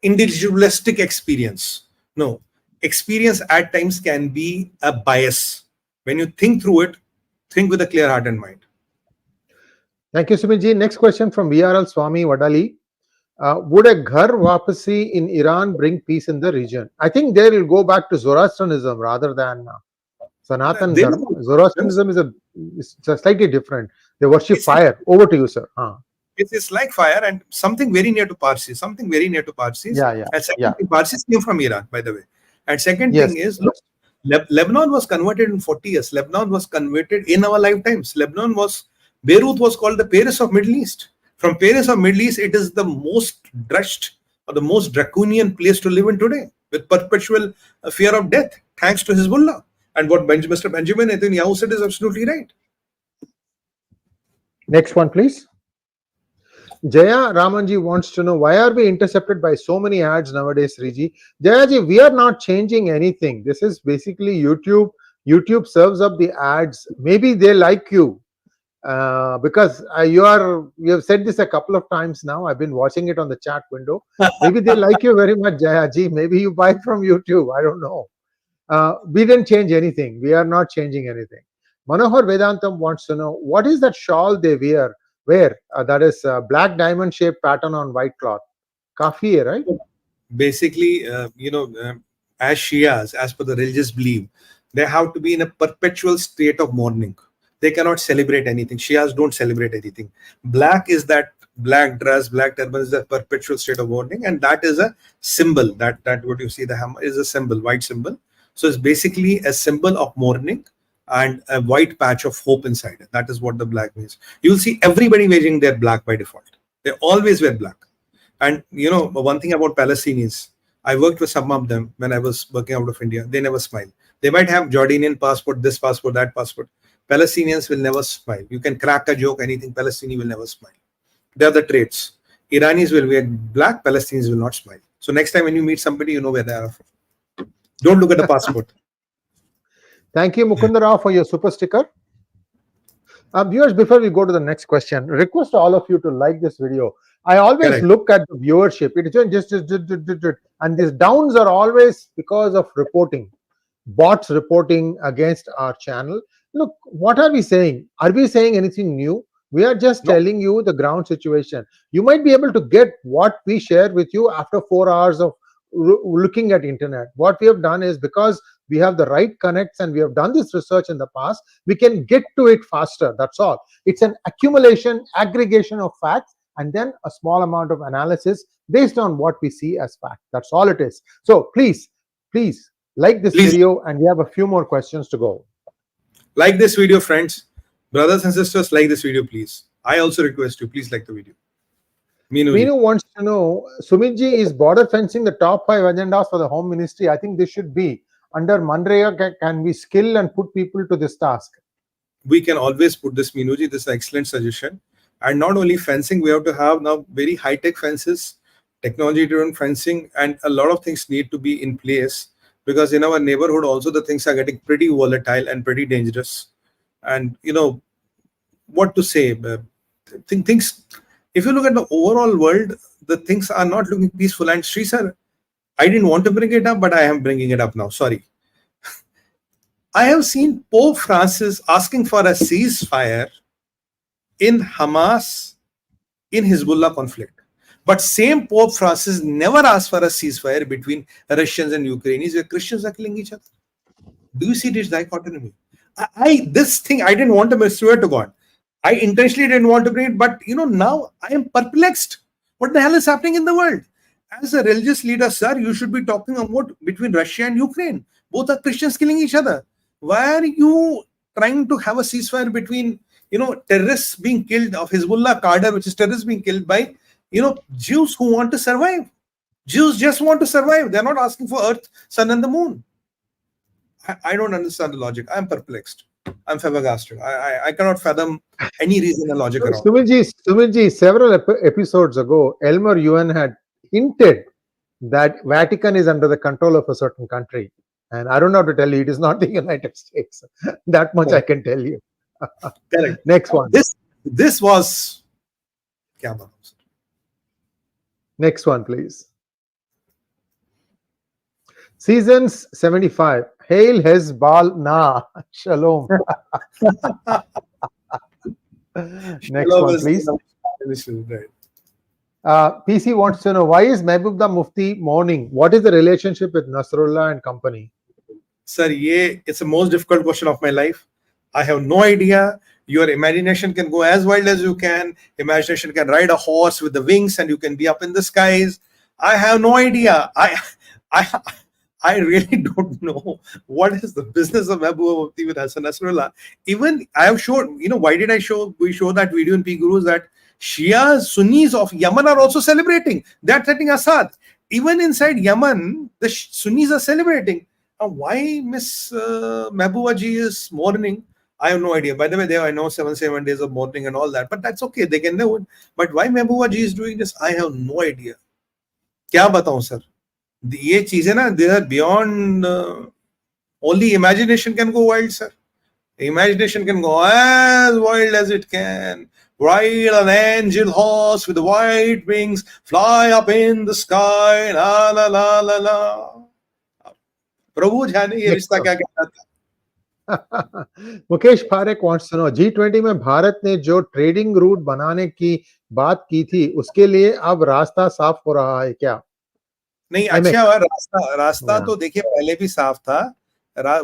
individualistic experience. No. Experience at times can be a bias. When you think through it, think with a clear heart and mind.
Thank you, Sumit ji. Next question from 𝗣𝗚𝘗𝘁𝙗𝘆 𝗂𝙁𝘁. Would a Ghar Wapsi in Iran bring peace in the region? I think they will go back to Zoroastrianism rather than Sanatan Dharma. Zoroastrianism is slightly different. They worship fire. Over to you, sir.
It's like fire and something very near to Parsi. Something very near to Parsis.
Yeah.
And second thing, Parsis came from Iran, by the way. And second
Yes.
thing is, look, Lebanon was converted in 40 years. Lebanon was converted in our lifetimes. Beirut was called the Paris of Middle East. From Paris of Middle East, it is the most drudged or the most draconian place to live in today, with perpetual fear of death, thanks to Hezbollah. And what Mr. Benjamin Netanyahu said is absolutely right.
Next one, please. Jaya Ramanji wants to know, why are we intercepted by so many ads nowadays, Sree ji? Jayaji, we are not changing anything. This is basically YouTube. YouTube serves up the ads. Maybe they like you because you have said this a couple of times now. I've been watching it on the chat window. Maybe they like you very much, Jayaji. Maybe you buy from YouTube. I don't know. We didn't change anything. We are not changing anything. Manohar Vedantam wants to know, what is that shawl they wear? That is black diamond shaped pattern on white cloth. 𝗣𝗃𝗍, right?
Basically, as Shias, as per the religious belief, they have to be in a perpetual state of mourning. They cannot celebrate anything. Shias don't celebrate anything. Black is that black dress, black turban is the perpetual state of mourning, and that is a symbol. That what you see, the hammer is a symbol, white symbol. So it's basically a symbol of mourning and a white patch of hope inside it. That is what the black means. You will see everybody wearing their black by default. They always wear black. And one thing about Palestinians, I worked with some of them when I was working out of India. They never smile. They might have Jordanian passport, this passport, that passport. Palestinians will never smile. You can crack a joke, anything. Palestinian will never smile. They are the traits. Iranis will wear black. Palestinians will not smile. So next time when you meet somebody, you know where they are from. Don't look at the passport.
Thank you, Mukunda Rao, for your super sticker. Viewers, before we go to the next question, request all of you to like this video. I always look at the viewership. It is and these downs are always because of reporting, bots reporting against our channel. Look, what are we saying? Are we saying anything new? We are just telling you the ground situation. You might be able to get what we share with you after 4 hours of looking at internet. What we have done is, because we have the right connects and we have done this research in the past, we can get to it faster. That's all. It's an accumulation, aggregation of facts, and then a small amount of analysis based on what we see as fact. That's all it is. So please like this video, and we have a few more questions to go.
Like this video, friends. Brothers and sisters, like this video, please. I also request you, please like the video.
Meenu wants to know, Sumitji, is border fencing the top 5 agendas for the Home Ministry? I think this should be under Manrega. Can we skill and put people to this task?
We can always put this, Meenuji. This is an excellent suggestion. And not only fencing, we have to have now very high-tech fences, technology-driven fencing, and a lot of things need to be in place, because in our neighborhood also the things are getting pretty volatile and pretty dangerous. And what to say? Things. If you look at the overall world, the things are not looking peaceful. And Sree sir, I didn't want to bring it up, but I am bringing it up now. Sorry. I have seen Pope Francis asking for a ceasefire in Hamas, in Hezbollah conflict. But same Pope Francis never asked for a ceasefire between Russians and Ukrainians, where Christians are killing each other. Do you see this dichotomy? This thing I didn't want to swear to God. I intentionally didn't want to bring it, but now I am perplexed. What the hell is happening in the world? As a religious leader, sir, you should be talking about between Russia and Ukraine. Both are Christians killing each other. Why are you trying to have a ceasefire between, terrorists being killed of Hezbollah cadre, which is terrorists being killed by, Jews who want to survive? Jews just want to survive. They're not asking for earth, sun, and the moon. I don't understand the logic. I'm perplexed. I'm flabbergasted. I cannot fathom any reason and logic around.
Sumit, several episodes ago, Elmer Yuan had hinted that Vatican is under the control of a certain country. And I don't know how to tell you, it is not the United States. That much I can tell you.
Correct.
Next one.
This was...
Next one, please. Seasons 75. Hail Hezbollah. Shalom. Next one, please. PC wants to know, why is Mehbooba Mufti mourning? What is the relationship with Nasrallah and company?
Sir, it's the most difficult question of my life. I have no idea. Your imagination can go as wild as you can. Imagination can ride a horse with the wings and you can be up in the skies. I have no idea. I really don't know what is the business of Mehbooba Mufti with Hassan Nasrallah. Even I have shown, why did we show that video in PGurus that Shia Sunnis of Yemen are also celebrating. They are threatening Assad. Even inside Yemen, the Sunnis are celebrating. Why Miss Mehbooba ji is mourning? I have no idea. By the way, I know 7 days of mourning and all that, but that's okay. They can know it. But why Mehbooba ji is doing this, I have no idea. Kya bataun, sir? Ye cheeze na, they are beyond. Only imagination can go wild, sir. Imagination can go as wild as it can. Ride an angel horse with white wings, fly up in the sky, la la la la la. Prabhu जाने ये रिश्ता क्या कहता था?
Mukesh Parekh wants to know, G20 में भारत ने जो trading route बनाने की बात की थी, उसके लिए अब रास्ता साफ हो रहा है क्या?
नहीं, अच्छा हुआ रास्ता तो देखिए पहले भी साफ था.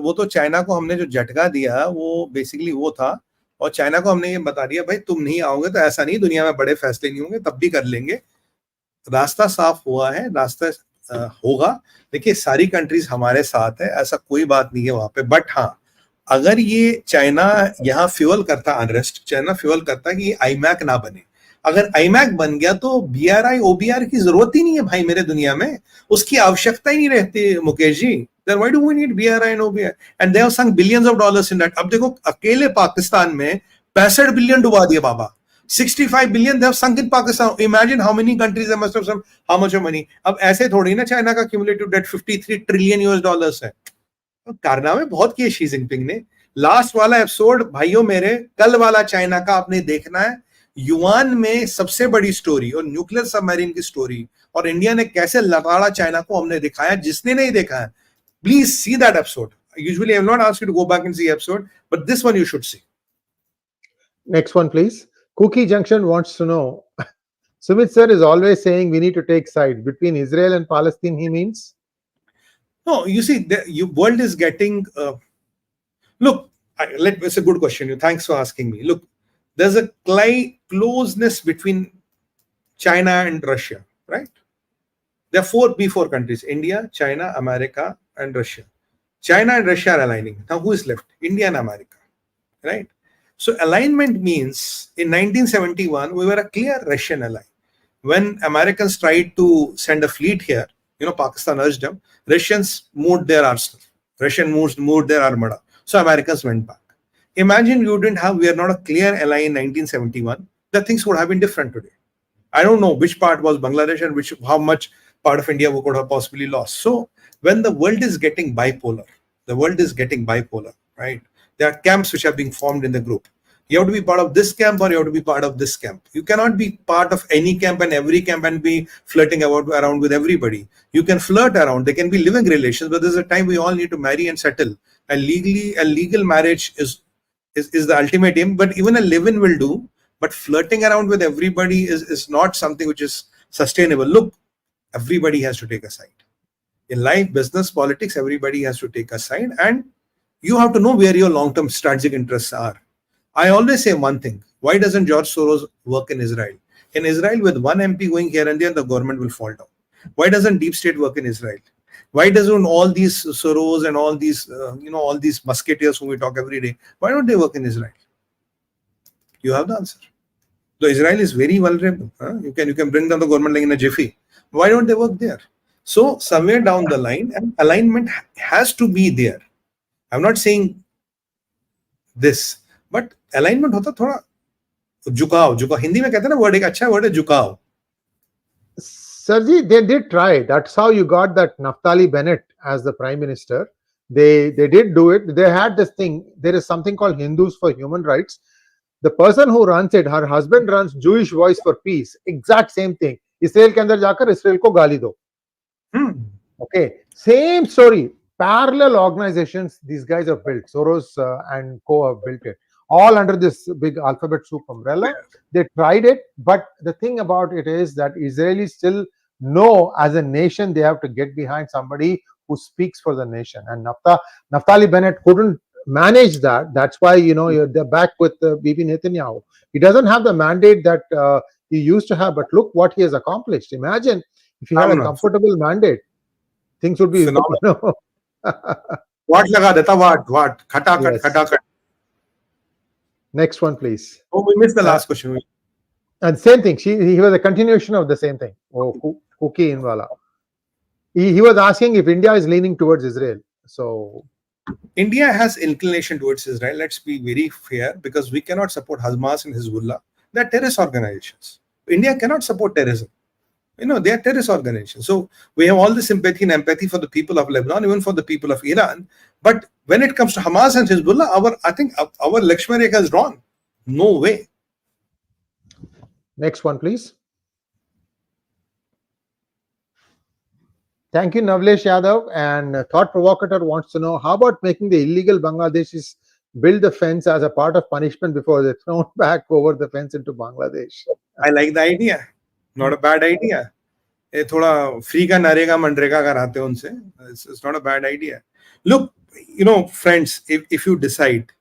वो तो चाइना को हमने जो झटका दिया वो बेसिकली वो था, और चाइना को हमने ये बता दिया भाई तुम नहीं आओगे तो ऐसा नहीं, दुनिया में बड़े फैसले नहीं होंगे, तब भी कर लेंगे. रास्ता साफ हुआ है, रास्ता होगा. देखिए सारी कंट्रीज हमारे साथ है, ऐसा कोई बात नहीं है वहां पे. बट हाँ, अगर ये चाइना यहाँ फ्यूअल करता अनरेस्ट, चाइना फ्यूअल करता कि ये आईमैक ना बने. अगर आईमैक बन गया तो BRI OBR की जरूरत ही नहीं है भाई मेरे दुनिया में, उसकी आवश्यकता ही नहीं रहती Mukesh ji. Then why do we need BRI and OBR? And they have sunk billions of dollars in that. अब देखो अकेले पाकिस्तान में 65 बिलियन डुबा दिए बाबा. 65 billion they have sunk in Pakistan. Imagine how many countries they must have sunk, how much of money. अब ऐसे थोड़ी ना चाइना का cumulative debt 53 trillion US dollars है. कारनामे बहुत किए शी जिनपिंग ने. लास्ट वाला एपिसोड भाइयों मेरे, कल वाला चाइना का आपने देखना है. युआन में सबसे बड़ी स्टोरी और न्यूक्लियर सबमरीन की स्टोरी और इंडिया ने कैसे लताड़ा चाइना को हमने दिखाया. जिसने नहीं देखा है, please see that episode. Usually I will not ask you to go back and see episode, but this one you should see.
Next one, please. Cookie Junction wants to know, Sumit sir is always saying we need to take sides between Israel and Palestine, he means?
No, you see, the world is getting... look, it's a good question. Thanks for asking me. Look, there's a closeness between China and Russia, right? There are four countries: India, China, America, and Russia. China and Russia are aligning. Now who is left? India and America, right? So alignment means in 1971, we were a clear Russian ally. When Americans tried to send a fleet here, Pakistan urged them, Russians moved their arsenal. Russians moved their armada. So Americans went back. Imagine we are not a clear ally in 1971, the things would have been different today. I don't know which part was Bangladesh and how much part of India we could have possibly lost. So when the world is getting bipolar, right? There are camps which are being formed in the group. You have to be part of this camp or you have to be part of this camp. You cannot be part of any camp and every camp and be flirting around with everybody. You can flirt around. There can be living relations, but there's a time we all need to marry and settle. And legally, a legal marriage is the ultimate aim, but even a live-in will do. But flirting around with everybody is not something which is sustainable. Look, everybody has to take a side. In life, business, politics, everybody has to take a side, and you have to know where your long-term strategic interests are. I always say one thing: why doesn't George Soros work in Israel? In Israel, with one MP going here and there, the government will fall down. Why doesn't deep state work in Israel? Why doesn't all these Soros and all these, all these musketeers whom we talk every day, why don't they work in Israel? You have the answer. So Israel is very vulnerable. You can bring down the government like in a jiffy. Why don't they work there? So somewhere down the line, an alignment has to be there. I'm not saying this, but alignment होता थोड़ा झुकाव हिंदी में कहते हैं ना, word एक अच्छा word है झुकाव.
Sirji, they did try. That's how you got that Naftali Bennett as the prime minister. They did do it. They had this thing. There is something called Hindus for Human Rights. The person who runs it, her husband runs Jewish Voice for Peace. Exact same thing. Israel के अंदर जाकर Israel को गाली दो. Okay, same story. Parallel organizations these guys have built. Soros and co have built it, all under this big alphabet soup umbrella. They tried it, but the thing about it is that Israelis still know as a nation they have to get behind somebody who speaks for the nation. And Naftali Bennett couldn't manage that. That's why they're back with Bibi Netanyahu. He doesn't have the mandate that he used to have, but look what he has accomplished. Imagine if he had a comfortable mandate, things would be phenomenal.
What laga deta what khatakat khatakat.
Next one, please.
Oh, we missed the last question.
And same thing. He was a continuation of the same thing. Oh, cookie in wala. He was asking if India is leaning towards Israel. So
India has inclination towards Israel. Let's be very fair, because we cannot support Hamas and Hezbollah. They're terrorist organizations. India cannot support terrorism. They are terrorist organizations. So we have all the sympathy and empathy for the people of Lebanon, even for the people of Iran. But when it comes to Hamas and Hezbollah, I think our Lakshman Rekha is drawn. No way.
Next one, please. Thank you, Navlesh Yadav. And Thought Provocateur wants to know, how about making the illegal Bangladeshis build the fence as a part of punishment before they're thrown back over the fence into Bangladesh?
I like the idea. Not a bad idea. थोड़ा free का नरेगा मनरेगा कराते हैं उनसे. It's not a bad idea. Look, friends, if you decide,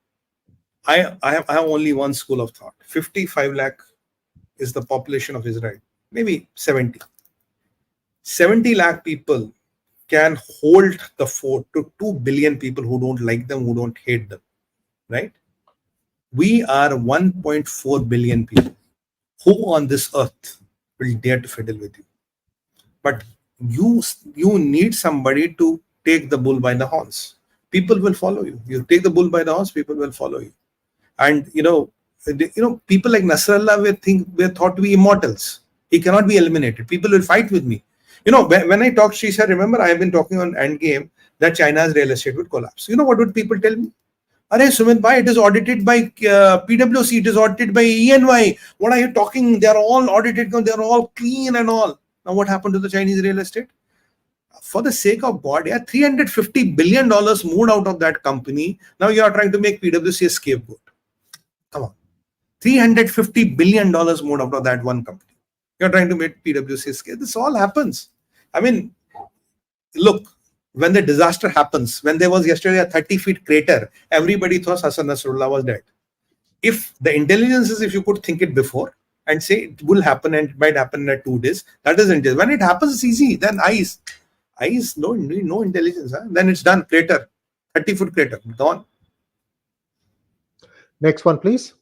I have only one school of thought. 55 lakh is the population of Israel. Maybe 70. 70 lakh people can hold the fort to 2 billion people who don't like them, who don't hate them. Right? We are 1.4 billion people. Who on this earth will dare to fiddle with you? But you need somebody to take the bull by the horns. People will follow you. You take the bull by the horns, people will follow you. And people like Nasrallah we're thought to be immortals. He cannot be eliminated. People will fight with me. When I talk Shisha, remember I have been talking on Endgame that China's real estate would collapse. What would people tell me? Arey Sumit bhai, it is audited by PwC, it is audited by EY. What are you talking? They are all audited, they are all clean and all. Now what happened to the Chinese real estate? For the sake of God, $350 billion moved out of that company. Now you are trying to make PwC a scapegoat. Come on. $350 billion moved out of that one company. You are trying to make PwC a scapegoat. This all happens. I mean, look, when the disaster happens, when there was yesterday a 30-feet crater, everybody thought Hassan Nasrallah was dead. If the intelligence is, if you could think it before and say it will happen and it might happen in 2 days, that is intelligence. When it happens, it's easy. Then eyes no intelligence. Then it's done. Crater, 30-foot crater, gone.
Next one, please.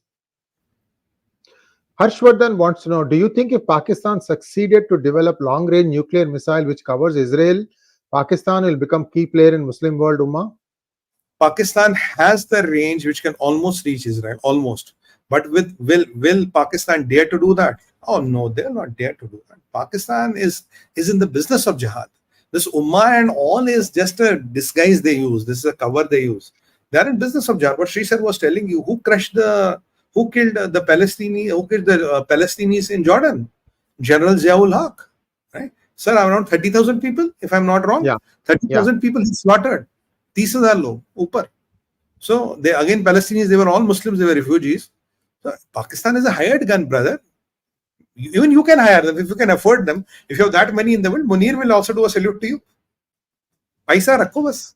Harshvardhan wants to know, do you think if Pakistan succeeded to develop long-range nuclear missile which covers Israel, Pakistan will become key player in Muslim world Ummah?
Pakistan has the range which can almost reach Israel, almost. But will Pakistan dare to do that? Oh no, they'll not dare to do that. Pakistan is in the business of jihad. This Ummah and all is just a disguise they use. This is a cover they use. They are in business of jihad. What Sree sir was telling you, who killed the Palestinians in Jordan? General 𝙒𝙑𝙤, right? Sir, around 30,000 people, if I'm not wrong.
Yeah.
30,000 people he slaughtered. 30,000 log, upar. So they again Palestinians, they were all Muslims, they were refugees. So Pakistan is a hired gun, brother. Even you can hire them if you can afford them. If you have that many in the world, Munir will also do a salute to you. Paisa rakho bas.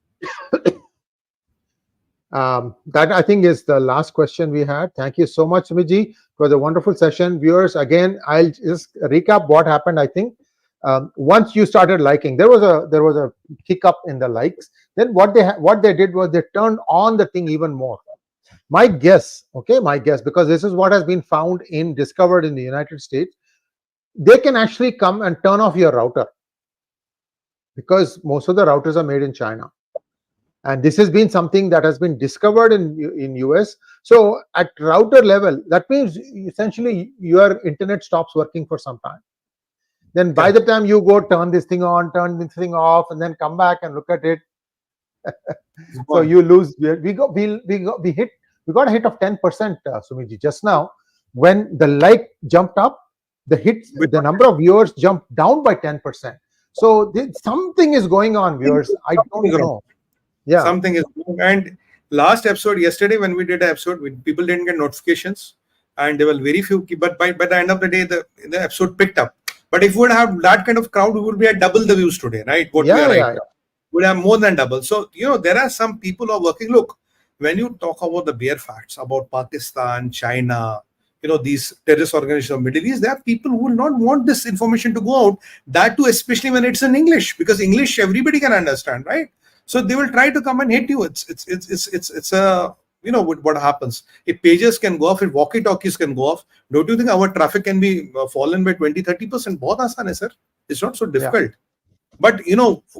That I think is the last question we had. Thank you so much, Sumitji. It was a wonderful session. Viewers, again, I'll just recap what happened. I think once you started liking, there was a kick up in the likes. Then what they did was they turned on the thing even more. My guess, because this is what has been discovered in the United States, they can actually come and turn off your router because most of the routers are made in China. and this has been something that has been discovered in US. So at router level, that means essentially your internet stops working for some time. Then by the time you go turn this thing on, turn this thing off, and then come back and look at it, so you lose. We got a hit of 10%, Sumiji, just now. When the like jumped up, the number of viewers jumped down by 10%. So something is going on, viewers. I don't know. Yeah,
something is wrong. And last episode, yesterday, when we did an episode, people didn't get notifications, and there were very few. But by the end of the day, the episode picked up. But if we would have that kind of crowd, we would be at double the views today, right? We would have more than double. So there are some people who are working. Look, when you talk about the bare facts about Pakistan, China, these terrorist organizations of Middle East, there are people who will not want this information to go out. That too, especially when it's in English, because English everybody can understand, right? So they will try to come and hit you. It's what happens. If pages can go off, if walkie-talkies can go off, don't you think our traffic can be fallen by 20-30%? Bahut aasan hai, sir. It's not so difficult. Yeah. But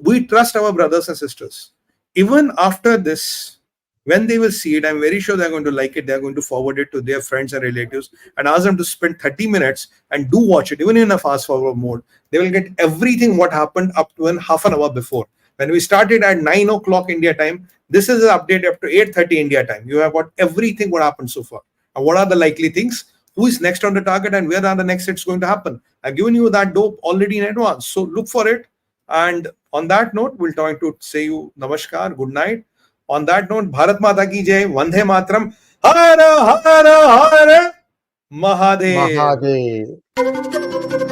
we trust our brothers and sisters. Even after this, when they will see it, I'm very sure they're going to like it. They're going to forward it to their friends and relatives and ask them to spend 30 minutes and do watch it, even in a fast forward mode. They will get everything what happened up to half an hour before. When we started at 9 o'clock India time, this is an update up to 8:30 India time. You have got everything what happened so far. And what are the likely things? Who is next on the target and where are the next hits going to happen? I've given you that dope already in advance. So look for it. And on that note, we'll try to say you namaskar, good night. On that note, Bharat Mata ki jai, Vande Matram, Hara Hara Hara Mahadev.
Mahadev.